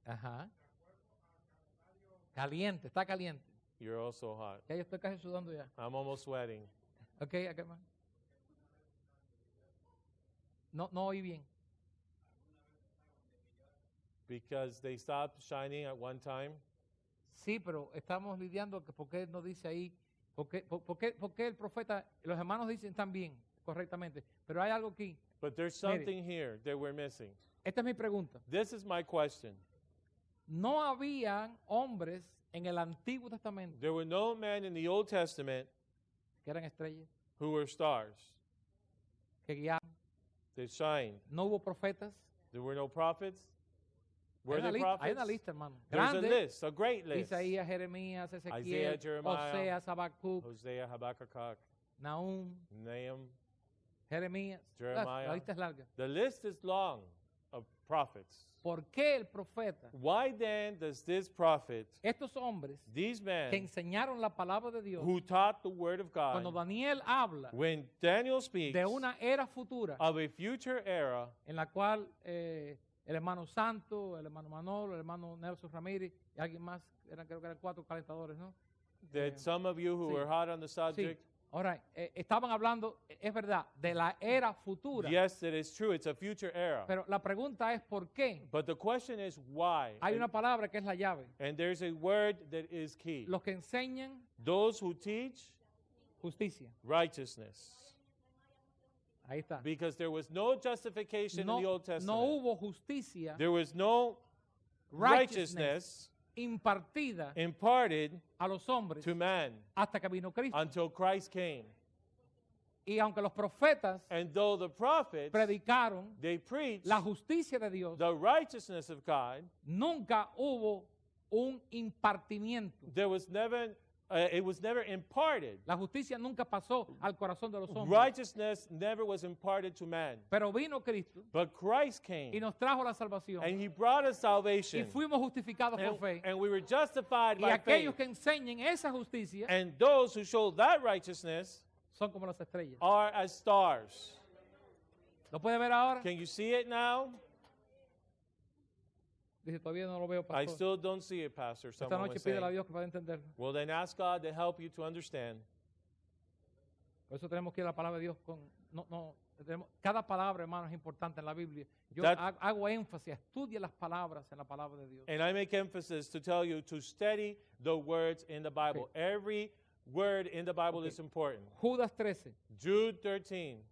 ajá. Caliente, está caliente. You're also hot. Ya yo estoy casi sudando ya. I'm almost sweating. Ok, acá hermano. No oí bien. Because they stopped shining at one time. Sí, pero estamos lidiando que por qué no dice ahí, por qué el profeta, los hermanos dicen también correctamente, pero hay algo aquí. But there's Mire. something here that we're missing. Esta es mi pregunta. This is my question. No habían hombres en el Antiguo Testamento There were no men in the Old Testament que eran estrellas, who were stars. que guiaban. They shined. No hubo profetas. There were no prophets. Were Hay there una prophets? lista, hermano. There's a Grande. list, a great list. Isaías, Jeremías, Isaiah, Ezequiel, Jeremiah, Oseas, Habacuc, Hosea, Habakkuk, Nahum, Nahum. Jeremías. Jeremiah. La lista es larga. The list is long of prophets. ¿Por qué el profeta? Why then does this prophet, Estos hombres these que men enseñaron la palabra de Dios, who taught the word of cuando God, Daniel habla when Daniel speaks de una era futura of a future era en la cual el hermano Santo, el hermano Manolo, el hermano Nelson Ramírez y alguien más, creo que eran 4 calentadores, ¿no? that some of you who sí. are hot on the Sí. subject, Ahora, estaban hablando, es verdad, de la era futura. yes, it is true, it's a future era. Pero la pregunta es ¿por qué? But the question is why? Hay una palabra que es la llave. And there's a word that is key. Los que enseñan Those who teach justicia. righteousness. Ahí está. Because there was no justification in the Old Testament. No hubo justicia There was no righteousness impartida imparted a los hombres to man hasta que vino Cristo. until Christ came. Y aunque los profetas And though the prophets, predicaron they preached la justicia de Dios, the righteousness of God, nunca hubo un impartimiento. there was never, it was never imparted. La justicia nunca pasó al corazón de los hombres. Righteousness never was imparted to man. Pero vino Cristo But Christ y came nos trajo la salvación. and he brought us Y salvation. fuimos justificados por fe. And we were justified Y by faith. aquellos que enseñen esa justicia And those who show that righteousness son como las estrellas. are as stars. ¿Lo puede ver ahora? Can you see it now? Dice, todavía no lo veo, I pastor. still don't see it, Pastor. Esta Someone noche was pídele a saying. Dios que pueda entenderlo. Well, then ask God to help you to understand. Por eso tenemos que ir a la palabra de Dios con... cada palabra, hermano, es importante en la Biblia. Yo That- hago énfasis, estudie las palabras en la palabra de Dios. And I make emphasis to tell you to study the words in the Bible. Every word in the Bible Okay. is important. Judas 13. Jude 13.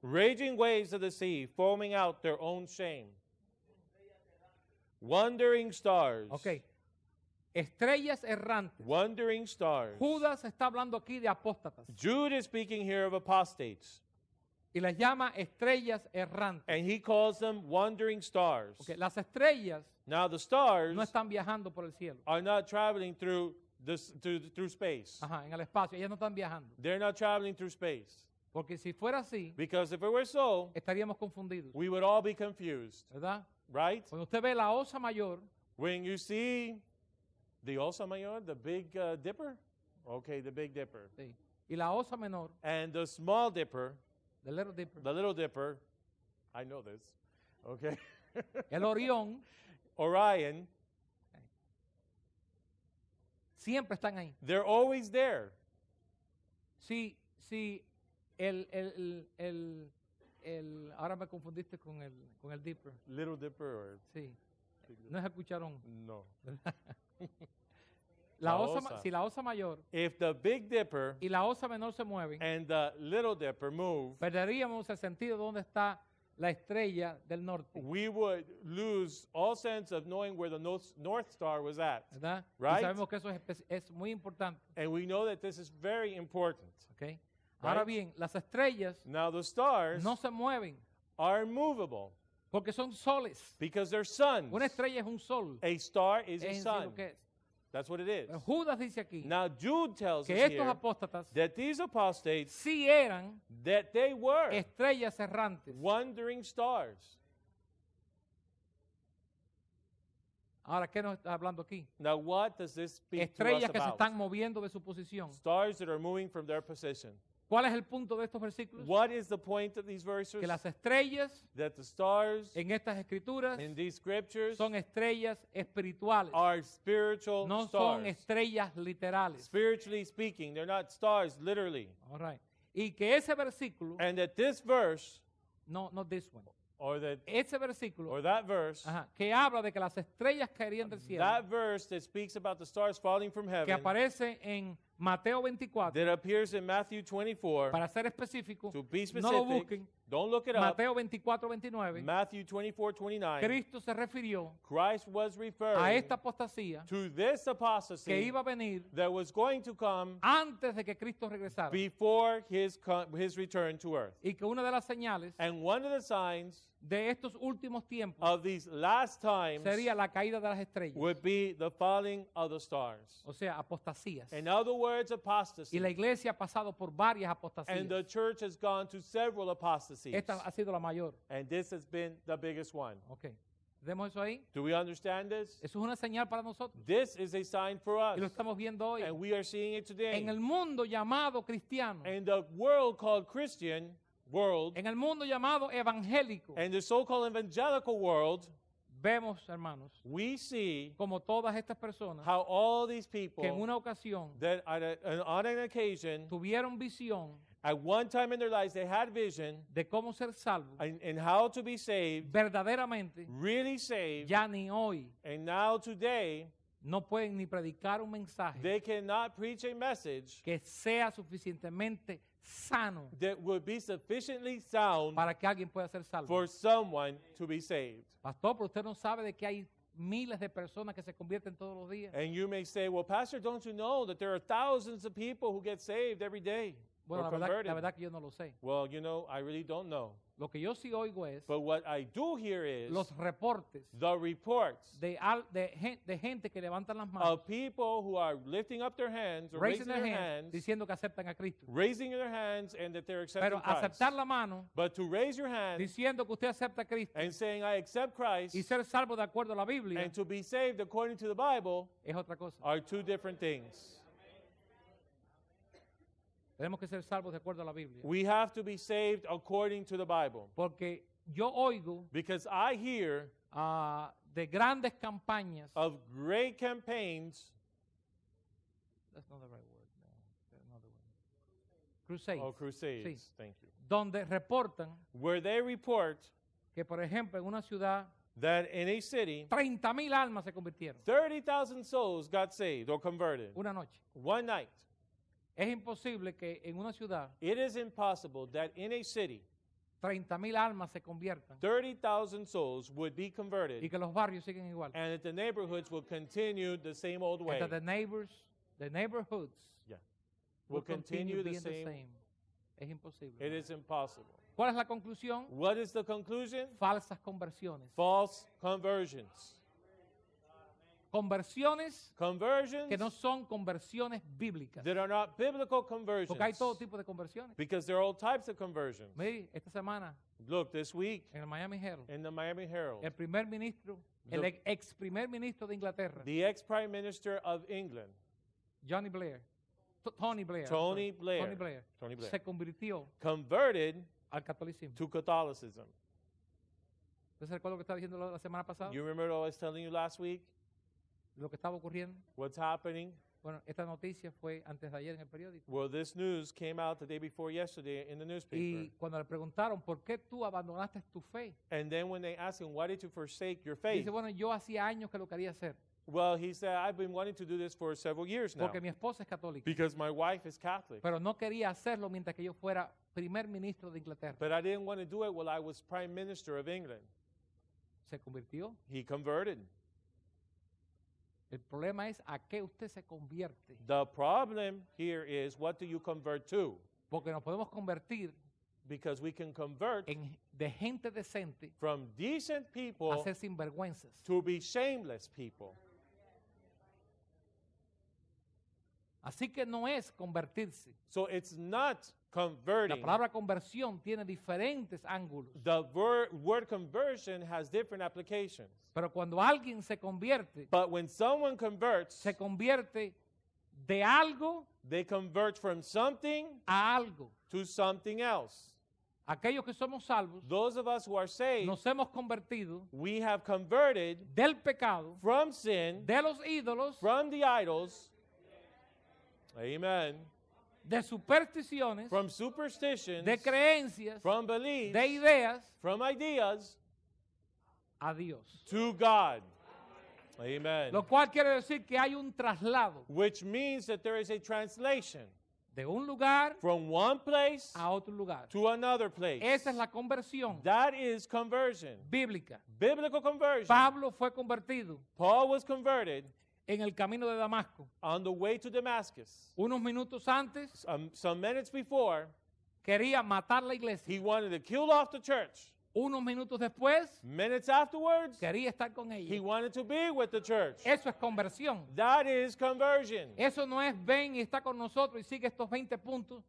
Raging waves of the sea, foaming out their own shame. Wandering stars. Ok. Estrellas errantes. Wandering stars. Judas está hablando aquí de apóstatas. Jude is speaking here of apostates. Y les llama estrellas errantes. And he calls them wandering stars. Ok, las estrellas Now the stars no están viajando por el cielo. are not traveling through through space. Ajá, en el espacio. Ellas no están viajando. They're not traveling through space. Porque si fuera así, Because if it were so, estaríamos confundidos. we would all be confused, ¿Verdad? right? Cuando usted ve la osa mayor, When you see the Osa Mayor, the Big Dipper, okay, the Big Dipper, sí, y la osa menor, and the Small Dipper, the Little Dipper, the Little Dipper, I know this, okay, el Orión, Orion, siempre están ahí. they're always there. Si ahora me confundiste con el Dipper, Little Dipper or sí, no es el cucharón. no. La La osa, osa. si la osa mayor If the Big Dipper y la osa menor se mueven, and the Little Dipper move, perderíamos el sentido de dónde está la estrella del norte, we would lose all sense of knowing where the North Star was at. ¿verdad? Y Right? sabemos que eso es muy importante, And we know that this is very important. ¿ok? Ahora Right. bien, las estrellas Now, the stars no se mueven are immovable porque son soles. because they're suns. Una estrella es un sol. A star is a Es en sí sun. lo que es. That's what it is. Pero Judas dice aquí Now, Jude tells us que estos here apóstatas that these apostates, sí eran that they were estrellas errantes. wandering stars. Ahora, ¿qué nos está hablando aquí? Now, what does this speak to us Estrellas que se about? están moviendo de su posición. Stars that are moving from their position. ¿Cuál es el punto de estos versículos? What is the point of these verses? Que las estrellas That the stars en estas escrituras in these scriptures son estrellas espirituales, are spiritual no son stars. estrellas literales. Spiritually speaking, they're not stars literally. All right. Y que ese versículo, And that this verse, no this one, or ese versículo, that verse, ajá, que habla de que las estrellas caerían del cielo, that verse that speaks about the stars falling from que heaven, aparece en Mateo 24, that appears in Matthew 24, para ser específico, to be no lo specific, busquen, don't look it up, Mateo 24, 29, Matthew 24:29, Cristo se refirió Christ was a referring esta apostasía to this que apostasy iba a venir that was going to come antes de que Cristo regresara, before his return to earth. y que una de las señales And one of the signs de estos últimos tiempos of these last times sería la caída de las estrellas, would be the falling of the stars. o sea, apostasías. In other words, Y apostasy. la iglesia ha pasado por varias apostasías. And the church has gone to several apostasies. Esta ha sido la mayor. And this has been the biggest one. Ok. ¿Vemos eso ahí? Do we understand this? Eso es una señal para nosotros. This is a sign for us. Y lo estamos viendo hoy. And we are seeing it today. En el mundo llamado cristiano, In the world called Christian world, en el mundo llamado evangélico, and the so-called evangelical world, vemos, hermanos, we see como todas estas personas how all these people que en una ocasión that on an occasion, tuvieron visión at one time in their lives, they had vision de cómo ser salvos, and how to be saved, verdaderamente, really saved, ya ni hoy and now today, no pueden ni predicar un mensaje they cannot preach a message que sea suficientemente sano that would be sufficiently sound para que alguien pueda ser salvo. for someone to be saved. Pastor, pero usted no sabe de que hay miles de personas que se convierten todos los días. And you may say, well, Pastor, don't you know that there are thousands of people who get saved every day Bueno, or la converted? verdad que yo no lo sé. Well, you know, I really don't know. Lo que yo sí oigo es But what I do hear is los reportes the reports de gente que levantan las manos, of people who are lifting up their hands or raising raising their their hands, hands, diciendo que aceptan a Cristo. raising their hands and that they're accepting Pero Christ. aceptar la mano But to raise your hand diciendo que usted acepta a Cristo and saying, I accept Christ, y ser salvo de acuerdo a la Biblia and to be saved according to the Bible es otra cosa. are two different things. Tenemos que ser salvos de acuerdo a la Biblia. We have to be saved according to the Bible. Porque yo oigo Because I hear de grandes campañas. of great campaigns, That's not the right word. No, another one. Crusades. or crusades, Sí. thank you, Donde reportan where they report que, por ejemplo, en una ciudad, that in a city, 30,000 almas se convirtieron 30,000 souls got saved or converted una noche. one night. Es imposible que en una ciudad It is impossible that in a city, 30,000 almas se conviertan 30,000 souls would be y converted que los barrios siguen igual. and that the neighborhoods will continue the same old way. That the neighborhoods Yeah. will Will continue the being the same. same. Es imposible. It is impossible. ¿Cuál es la conclusión? What is the conclusion? Falsas conversiones. False conversions. Conversiones Conversions que no son conversiones bíblicas. that are not biblical conversions. Porque hay todo tipo de conversiones. Because there are all types of conversions. Mire, esta semana Look, this week en el Miami Herald, in the Miami Herald, el primer ministro, el ex primer ministro de Inglaterra, the ex-prime minister of England, Tony Blair, Tony Blair, se convirtió converted al catolicismo. to Catholicism. ¿Usted se recuerda lo que estaba diciendo la semana pasada? You remember what I was telling you last week? Lo que estaba ocurriendo. What's happening? Bueno, esta noticia fue antes de ayer en el periódico. Well, this news came out the day before yesterday in the newspaper. Y cuando le preguntaron por qué tú abandonaste tu fe, And then when they asked him, why did you forsake your faith? dice, bueno, yo hacía años que lo quería hacer. Well, he said, I've been wanting to do this for several years now porque mi esposa es católica, because my wife is Catholic. pero no quería hacerlo mientras que yo fuera primer ministro de Inglaterra. But I didn't want to do it while I was Prime Minister of England. Se convirtió. He converted. El problema es a qué usted se convierte, The problem here is, what do you convert to? porque nos podemos convertir Because we can convert de gente decente from decent a people ser sinvergüenzas. to be shameless people. Así que no es convertirse. So it's not La converting. palabra conversión tiene diferentes ángulos, The word conversion has different applications. pero cuando alguien se convierte But when someone converts, se convierte de algo they convert from something a algo. to something else. Aquellos que somos salvos Those of us who are saved, nos hemos convertido we have converted del pecado, from sin, de los ídolos, from the idols, amen, de supersticiones, from superstitions, de creencias, from beliefs, de ideas from ideas, a Dios. to God. Amen. Lo cual quiere decir que hay un traslado Which means that there is a translation de un lugar from one place a otro lugar. to another place. Esa es la conversión That is conversion. bíblica. Biblical conversion. Pablo fue convertido Paul was converted en el camino de Damasco. on the way to Damascus. Unos minutos antes Some minutes before, quería matar la iglesia. he wanted to kill off the church. Unos minutos después Minutes afterwards, quería estar con he ella. wanted to be with the church. Eso es conversión. That is conversion. Eso no es ven y está con nosotros y sigue estos 20 puntos.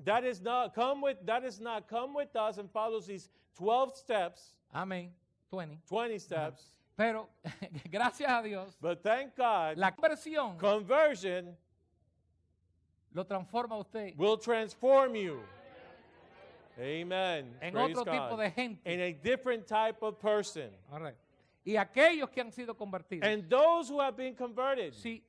That is not come with us and follows these 12 steps, Amén. 20. 20 steps. Pero gracias a Dios, But thank God, la conversión conversion lo transforma a usted will transform you. Amen. en Praise otro tipo God. de gente. In a different type of person. All right. Y aquellos que han sido convertidos, And those who have been converted, si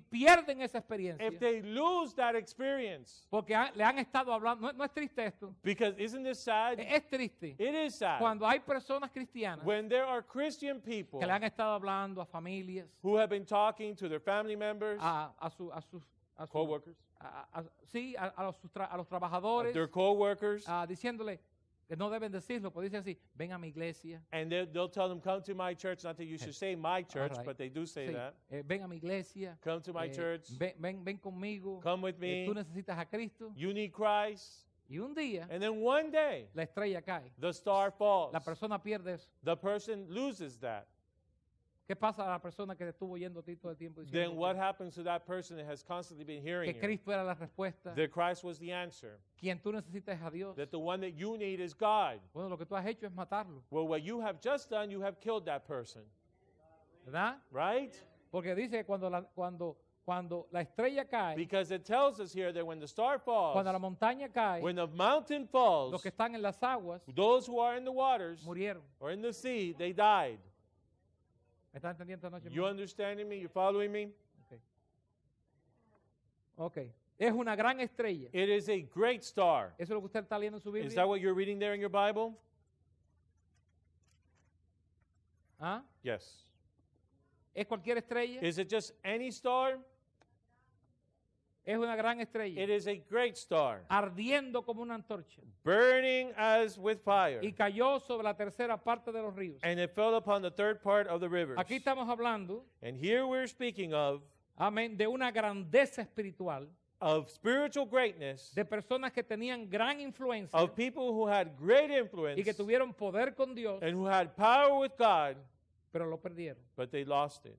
pierden esa experiencia, if they lose that experience, porque le han estado hablando, no es triste esto, because isn't this sad? es triste It is sad. cuando hay personas cristianas When there are Christian people que le han estado hablando a familias, who have been talking to their family members, a sus co-workers, sí, a los trabajadores, their co-workers, diciéndole que no deben decirlo, pues dice así, ven a mi iglesia, and they'll tell them, come to my church. Not that you should say my church, right. but they do say sí, that. Ven a mi iglesia, Come to my church. ven conmigo, Come with me. tú necesitas a Cristo, You need Christ. y un día And then one day, la estrella cae, the star falls. la persona pierde eso. The person loses that. ¿Qué pasa a la persona que te estuvo oyendo a ti todo el tiempo diciendo Then what happens to that person that has constantly been hearing que you? Cristo era la respuesta, That Christ was the answer. quien tú necesitas es a Dios? That the one that you need is God. Bueno, lo que tú has hecho es matarlo, Well, what you have just done, you have killed that person. ¿verdad? Right? Porque dice que cuando la estrella cae, Because it tells us here that when the star falls, cuando la montaña cae, when the mountain los falls, que están en las aguas those who are in the waters murieron. or in the sea, they died. ¿Me están entendiendo esta noche? You hermano? understanding me? You following me? Ok. Es una gran estrella. It is a great star. ¿Eso es lo que usted está leyendo en su Biblia? Is that what you're reading there in your Bible? ¿Ah? Yes. ¿Es cualquier estrella? Is it just any star? Es una gran estrella. It is a great star, Ardiendo como una antorcha. burning as with fire. Y cayó sobre la tercera parte de los ríos. And it fell upon the third part of the rivers. Aquí estamos hablando, And here we're speaking of amén, de una grandeza espiritual, spiritual greatness, de personas que tenían gran influencia of people who had great influence y que tuvieron poder con Dios, and who had power with God, pero lo perdieron. but they lost it.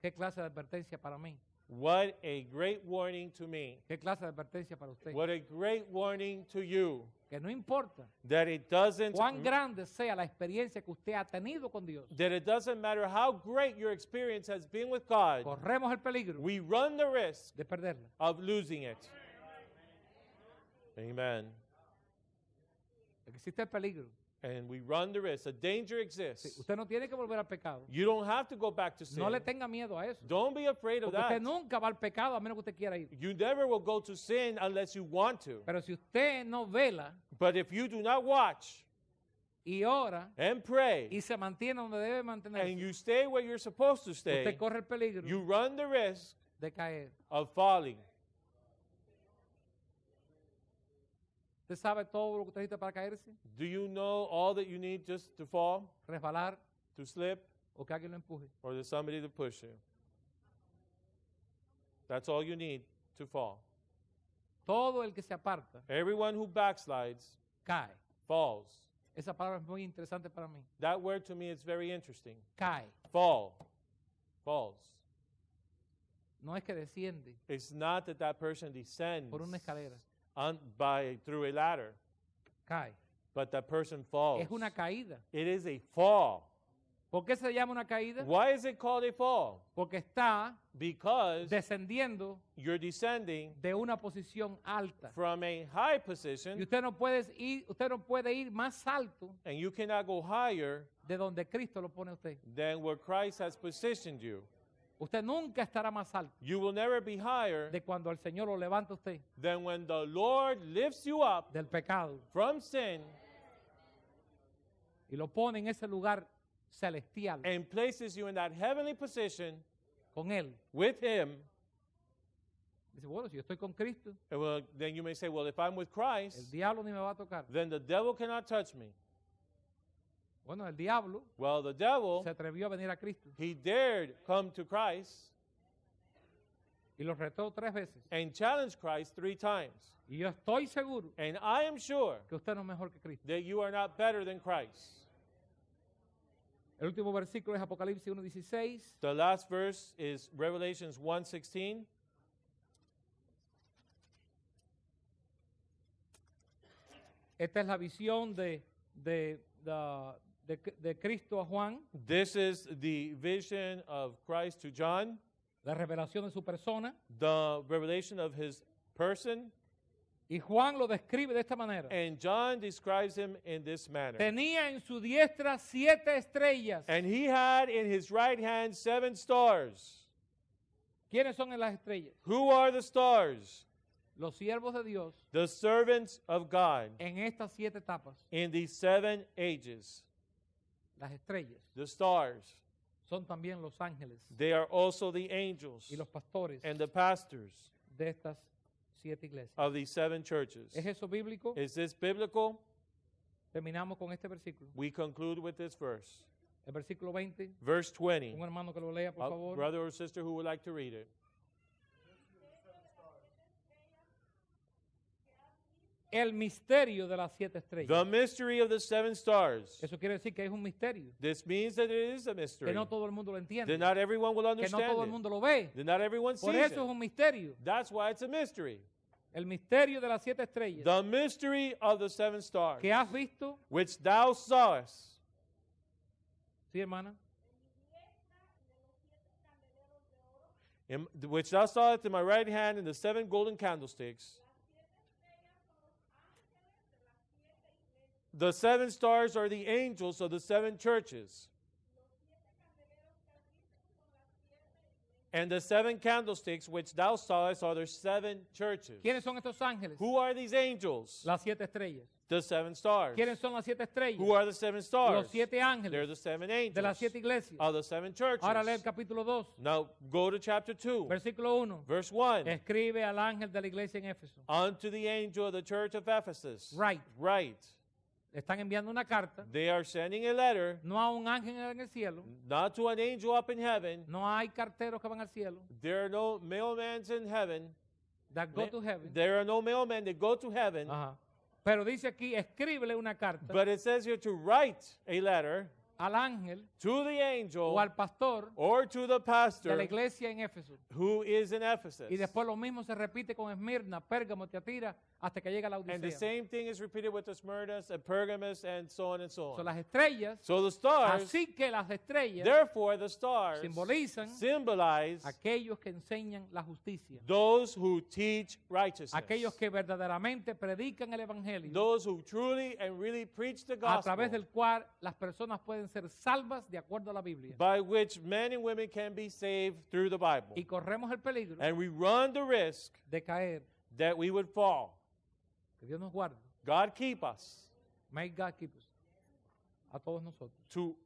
¿Qué clase de advertencia para mí? What a great warning to me. ¿Qué clase de advertencia para usted? What a great warning to you. Que no importa That it doesn't cuán grande sea la experiencia que usted ha tenido con Dios, matter how great your experience has been with God, corremos el peligro we run the risk de perderla. of losing it. Amen. Existe el peligro. And we run the risk. A danger Sí, exists. usted no tiene que volver al pecado. You don't have to go back to sin. No le tenga miedo a eso. Don't be afraid of Porque usted that. nunca va al pecado a menos que usted quiera ir. You never will go to sin unless you want to. Pero si usted no vela But if you do not watch y ora and pray, y se mantiene donde debe and mantenerse, you stay where you're supposed to stay, usted corre el peligro you run the risk de caer. of falling. ¿Usted sabe todo lo que usted necesita para caerse? Do you know all that you need just to fall, Resbalar to slip, o que alguien lo empuje. or there's somebody to push you? That's all you need to fall. Todo el que se aparta Everyone who backslides cae. falls. Esa palabra es muy interesante para mí. That word to me is very interesting. Cae. Fall. Falls. No es que desciende It's not that that person descends por una escalera. through a ladder, Cae. but that person falls. Es una caída. It is a fall. ¿Por qué se llama una caída? Why is it called a fall? Porque está Because descendiendo you're descending de una posición alta. from a high Y position, usted no puede ir más alto and you cannot go higher de donde Cristo lo pone a usted. than where Christ has positioned you. Usted nunca estará más alto You will never be higher de cuando el Señor lo levanta a usted than when the Lord lifts you up del pecado from sin y lo pone en ese lugar celestial and places you in that heavenly position con Él. with Him. Dice, bueno, si yo estoy con Cristo, And well, then you may say, well, if I'm with el Christ, diablo ni me va a tocar. then the devil cannot touch me. Bueno, el diablo Well, the devil, se atrevió a venir a Cristo he dared come to Christ y lo retó 3 veces. and challenge Christ 3 times. Y yo estoy seguro And I am sure que usted no es mejor que Cristo. that you are not better than Christ. El último versículo es Apocalipsis 1:16. The last verse is Revelations 1:16. Esta es la visión de Cristo a Juan, This is the vision of Christ to John, la revelación de su persona. the revelation of his person, Y Juan lo describe de esta manera. and John describes him in this manner. Tenía en su diestra 7 estrellas. And he had in his right hand 7 stars. ¿Quiénes son en las estrellas? Who are the stars? Los siervos de Dios The servants of God en estas 7 etapas. in these 7 ages. Las estrellas The stars, son también los ángeles they are also the angels y los pastores and the pastors de estas 7 iglesias. of these 7 churches. ¿Es eso bíblico? Is this biblical? Terminamos con este versículo. We conclude with this verse. El versículo 20. Verse 20. Un hermano que lo lea, por A favor. brother or sister who would like to read it. El misterio de las 7 estrellas. The mystery of the 7 stars. Eso quiere decir que es un misterio. This means that it is a mystery. Que no todo el mundo lo entiende. That not everyone will Que no understand todo el it. mundo lo ve. That not everyone Por sees eso es it. un misterio. That's why it's a mystery. El misterio de las 7 estrellas. The mystery of the 7 stars, Que has visto. which thou sawest, Sí, hermana. which thou sawest in my right hand in the 7 golden candlesticks. The 7 stars are the angels of the 7 churches. And the 7 candlesticks which thou sawest are the 7 churches. ¿Quiénes son estos ángeles? Who are these angels? Las 7 estrellas. The 7 stars. ¿Quiénes son las 7 estrellas? Who are the 7 stars? Los 7 They're ángeles the 7 angels de las 7 iglesias. of the 7 churches. Ahora lee el capítulo 2, Now go to chapter 2, versículo 1. verse 1. Escribe al ángel de la iglesia en Éfeso. Unto the angel of the church of Ephesus. Right. Right. Le están enviando una carta, They are sending a letter, no a un ángel en el cielo, not to an angel up in heaven. no hay carteros que van al cielo, There are no mailmen in heaven. that go to heaven. There are no mailmen that go to heaven. Ajá. Pero dice aquí, escríbele una carta But it says here to write a letter al ángel to the angel o al pastor or to the de la pastor iglesia en Éfeso. who is in Ephesus. Y después lo mismo se repite con Esmirna, Pérgamo, Tiatira, hasta que llega a la And the Odisea. same thing is repeated with the Smyrnas and Pergamus and so on and so Son on. las estrellas, So the stars, así que las estrellas therefore the stars simbolizan symbolize aquellos que enseñan la justicia, those who teach righteousness. aquellos que verdaderamente predican el evangelio, Those who truly and really preach the a gospel, través del cual las personas pueden ser salvas de acuerdo a la Biblia. by which men and women can be saved through the Bible. Y corremos el peligro And we run the risk de caer. that we would fall. Que Dios nos guarde. God keep us. May God keep us. a todos nosotros.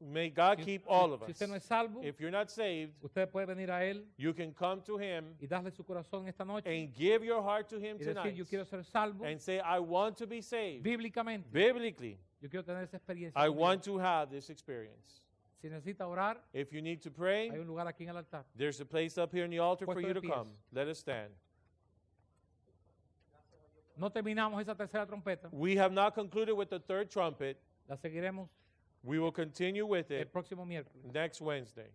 may God keep all of Si us. usted no es salvo, If you're not saved, usted puede venir a Él you can come to Him y darle su corazón esta noche and give your heart to Him y decir, tonight yo quiero ser salvo and say, I want to be saved. bíblicamente. Biblically, Yo quiero tener esa experiencia. I con Dios. want to have this experience. Si necesita orar, If you need to pray, hay un lugar aquí en el altar. there's a place up here in the altar for Puesto you de to pies. come. Let us stand. No terminamos esa tercera trompeta. We have not concluded with the third trumpet. La seguiremos We will continue with el it próximo miércoles. next Wednesday.